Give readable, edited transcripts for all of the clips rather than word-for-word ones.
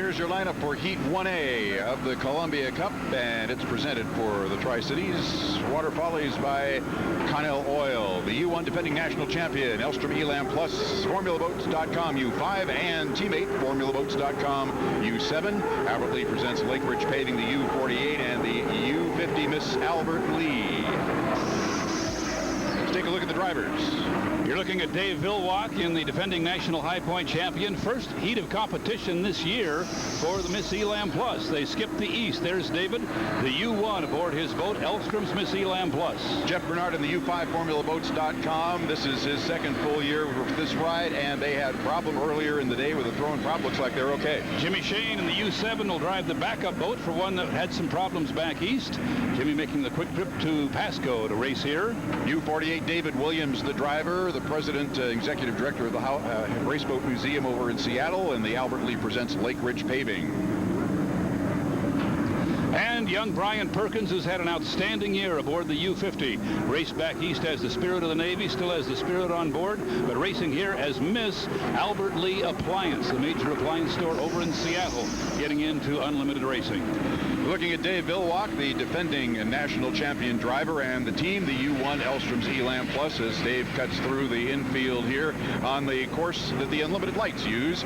Here's your lineup for Heat 1A of the Columbia Cup, and it's presented for the Tri-Cities Water Follies by Connell Oil. The U1 defending national champion, Elstrom Elam Plus, FormulaBoats.com U5, and teammate, FormulaBoats.com U7. Albert Lee presents Lake Ridge Paving, the U48, and the U50 Miss Albert Lee. Let's take a look at the drivers. You're looking at Dave Villwalk in the defending national high point champion. First heat of competition this year for the Miss Elam Plus. They skipped the East. There's David, the U1 aboard his boat, Elstrom's Miss Elam Plus. Jeff Bernard in the U5 FormulaBoats.com. This is his second full year for this ride, and they had a problem earlier in the day with a throwing prop. Looks like they're okay. Jimmy Shane in the U7 will drive the backup boat for one that had some problems back east. Jimmy making the quick trip to Pasco to race here. U48 David Williams, the driver, the president, executive director of the Raceboat Museum over in Seattle, and the Albert Lee presents Lake Ridge Paving. And young Brian Perkins has had an outstanding year aboard the U50. Raced back east as the Spirit of the Navy, still has the Spirit on board, but racing here as Miss Albert Lee Appliance, the major appliance store over in Seattle, getting into unlimited racing. Looking at Dave Villwalk, the defending national champion driver, and the team, the U1 Elstrom's Elam Plus, as Dave cuts through the infield here on the course that the Unlimited Lights use.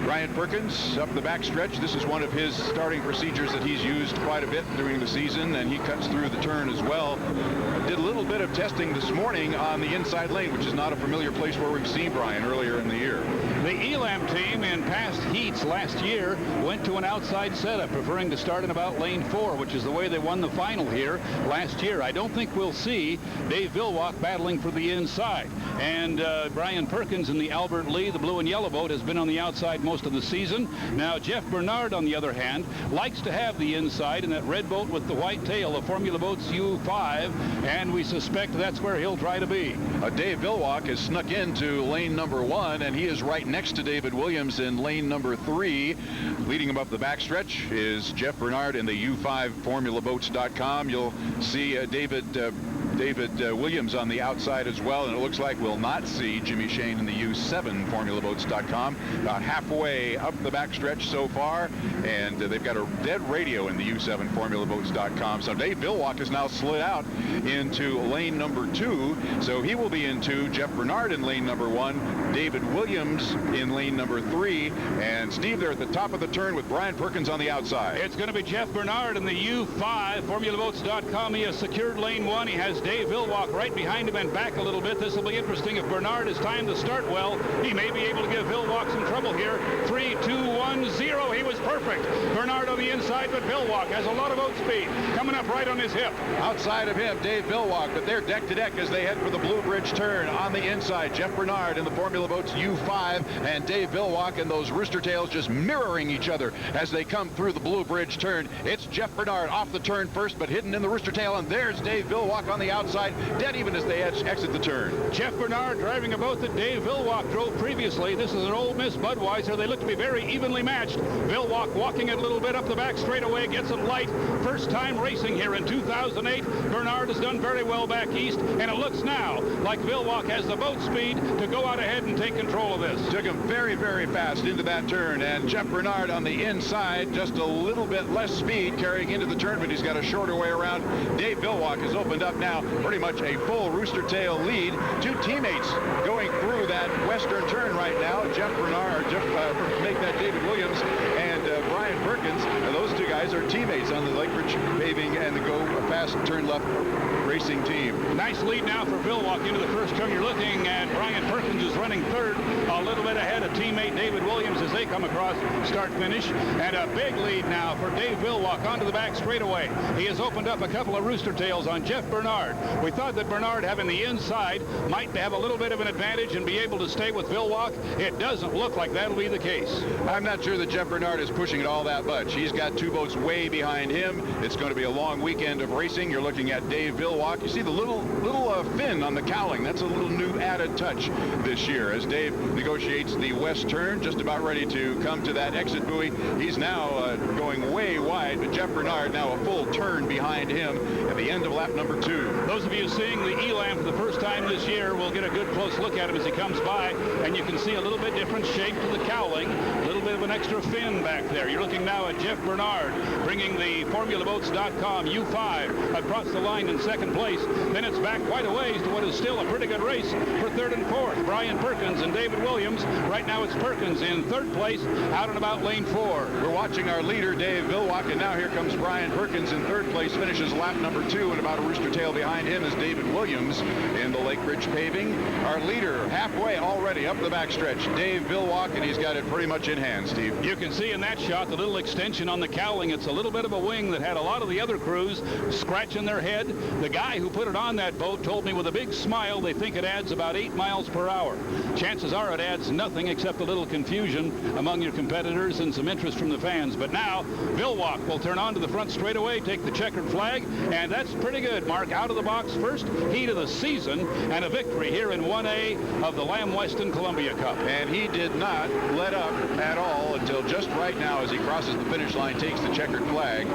Brian Perkins up the backstretch. This is one of his starting procedures that he's used quite a bit during the season, and he cuts through the turn as well. Did a little bit of testing this morning on the inside lane, which is not a familiar place where we've seen Brian earlier in the year. The Elam team in past heats last year went to an outside setup, preferring to start in about lane 4, which is the way they won the final here last year. I don't think we'll see Dave Villwalk battling for the inside. And Brian Perkins in the Albert Lee, the blue and yellow boat, has been on the outside most of the season. Now Jeff Bernard, on the other hand, likes to have the inside in that red boat with the white tail, the Formula Boats U5, and we suspect that's where he'll try to be. Dave Villwalk has snuck into lane number 1, and he is right next to David Williams in lane number 3. Leading him up the backstretch is Jeff Bernard in the U5 FormulaBoats.com. You'll see David Williams on the outside as well, and it looks like we'll not see Jimmy Shane in the U7 FormulaBoats.com. About halfway up the backstretch so far, and they've got a dead radio in the U7 FormulaBoats.com. So Dave Villwalk has now slid out into lane number 2, so he will be in 2. Jeff Bernard in lane number 1, David Williams in lane number 3, and Steve, they're at the top of the turn with Brian Perkins on the outside. It's going to be Jeff Bernard in the U5 FormulaBoats.com. He has secured lane 1. He has Dave Villwalk right behind him and back a little bit. This will be interesting. If Bernard is timed to start well, he may be able to give Villwalk some trouble here. 3, 2, 1, 0. He was perfect. Bernard on the inside, but Villwalk has a lot of boat speed. Coming up right on his hip. Outside of him, Dave Villwalk, but they're deck to deck as they head for the Blue Bridge turn. On the inside, Jeff Bernard in the Formula Boats U5, and Dave Villwalk and those rooster tails just mirroring each other as they come through the Blue Bridge turn. It's Jeff Bernard off the turn first, but hidden in the rooster tail, and there's Dave Villwalk on the outside, dead even as they exit the turn. Jeff Bernard driving a boat that Dave Villwalk drove previously. This is an old Miss Budweiser. They look to be very evenly matched. Villwalk walking it a little bit up the back straightaway, gets it light. First time racing here in 2008. Bernard has done very well back east, and it looks now like Villwalk has the boat speed to go out ahead and take control of this. Took him very, very fast into that turn, and Jeff Bernard on the inside, just a little bit less speed carrying into the turn, but he's got a shorter way around. Dave Villwalk has opened up now pretty much a full rooster tail lead. 2 teammates going through that western turn right now. Jeff Bernard, make that David Williams, and Brian Perkins. Those 2 guys are teammates on the Lake Ridge Paving and the Go Fast Turn Left racing team. Nice lead now for Villwalk into the first turn. You're looking at Brian Perkins is running third, a little bit ahead of teammate David Williams as they come across start-finish, and a big lead now for Dave Villwalk onto the back straightaway. He has opened up a couple of rooster tails on Jeff Bernard. We thought that Bernard, having the inside, might have a little bit of an advantage and be able to stay with Villwalk. It doesn't look like that'll be the case. I'm not sure that Jeff Bernard is pushing it all that much. He's got 2 boats way behind him. It's going to be a long weekend of racing. You're looking at Dave Villwalk. You see the little fin on the cowling. That's a little new added touch this year as Dave negotiates the west turn, just about ready to come to that exit buoy. He's now going way wide, but Jeff Bernard now a full turn behind him at the end of lap number 2. Those of you seeing the Elam for the first time this year will get a good close look at him as he comes by, and you can see a little bit different shape to the cowling, a little bit of of an extra fin back there. You're looking now at Jeff Bernard bringing the FormulaBoats.com U5 across the line in second place. Then it's back quite a ways to what is still a pretty good race for third and fourth. Brian Perkins and David Williams. Right now it's Perkins in third place out and about lane 4. We're watching our leader, Dave Villwock, and now here comes Brian Perkins in third place, finishes lap number 2, and about a rooster tail behind him is David Williams in the Lake Ridge paving. Our leader halfway already up the backstretch, Dave Villwock, and he's got it pretty much in hand, Steve. You can see in that shot the little extension on the cowling. It's a little bit of a wing that had a lot of the other crews scratching their head. The guy who put it on that boat told me with a big smile they think it adds about 8 miles per hour. Chances are it adds nothing except a little confusion among your competitors and some interest from the fans. But now Villwock will turn onto the front straightaway, take the checkered flag, and that's pretty good, Mark. Out of the box, first heat of the season and a victory here in 1A of the Lamb Weston Columbia Cup. And he did not let up at all until just right now as he crosses the finish line, takes the checkered flag.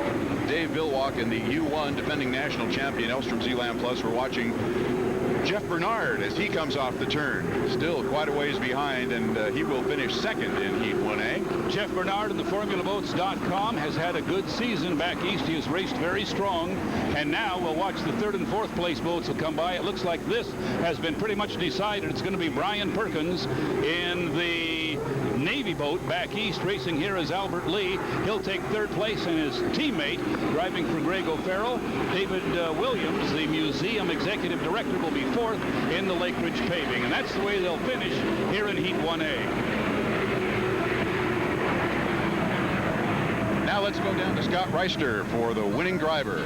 Dave Villwock and the U1 defending national champion Elstrom's Elam Plus. We're watching Jeff Bernard as he comes off the turn. Still quite a ways behind, and he will finish second in Heat 1A. Jeff Bernard in the FormulaBoats.com has had a good season back east. He has raced very strong, and now we'll watch the third and fourth place boats will come by. It looks like this has been pretty much decided. It's going to be Brian Perkins in the Navy boat back east. Racing here is Albert Lee. He'll take third place, and his teammate driving for Greg O'Farrell, David Williams, the museum executive director, will be fourth in the Lake Ridge paving, and that's the way they'll finish here in Heat 1A. Now let's go down to Scott Reister for the winning driver.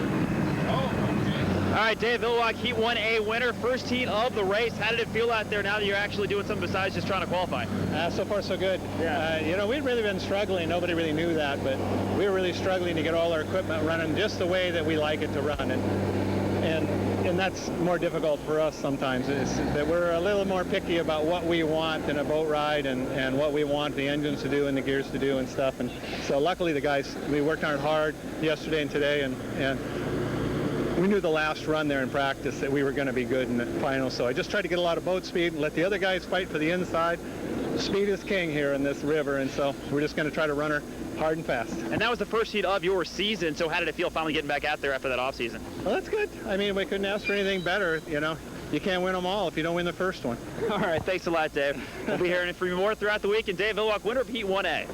All right, Dave Villwock, Heat 1A winner, first heat of the race. How did it feel out there now that you're actually doing something besides just trying to qualify? So far, so good. Yeah. You know, we'd really been struggling. Nobody really knew that, but we were really struggling to get all our equipment running just the way that we like it to run. And that's more difficult for us sometimes, is that we're a little more picky about what we want in a boat ride and what we want the engines to do and the gears to do and stuff. And so luckily the guys, we worked on it hard yesterday and today, and we knew the last run there in practice that we were going to be good in the final. So I just tried to get a lot of boat speed and let the other guys fight for the inside. Speed is king here in this river, and so we're just going to try to run her hard and fast. And that was the first heat of your season, so how did it feel finally getting back out there after that off season? Well, that's good. I mean, we couldn't ask for anything better. You know, you can't win them all if you don't win the first one. All right, thanks a lot, Dave. We'll be hearing from you more throughout the week. And Dave Villwock, winner of Heat 1A.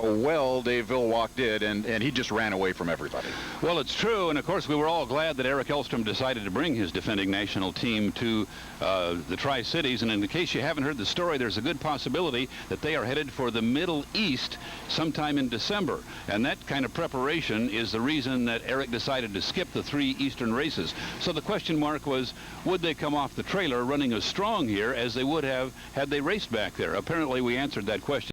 Well, Dave Villwock did, and he just ran away from everybody. Well, it's true, and of course we were all glad that Eric Elstrom decided to bring his defending national team to the Tri-Cities, and in case you haven't heard the story, there's a good possibility that they are headed for the Middle East sometime in December, and that kind of preparation is the reason that Eric decided to skip the 3 Eastern races. So the question mark was, would they come off the trailer running as strong here as they would have had they raced back there? Apparently we answered that question.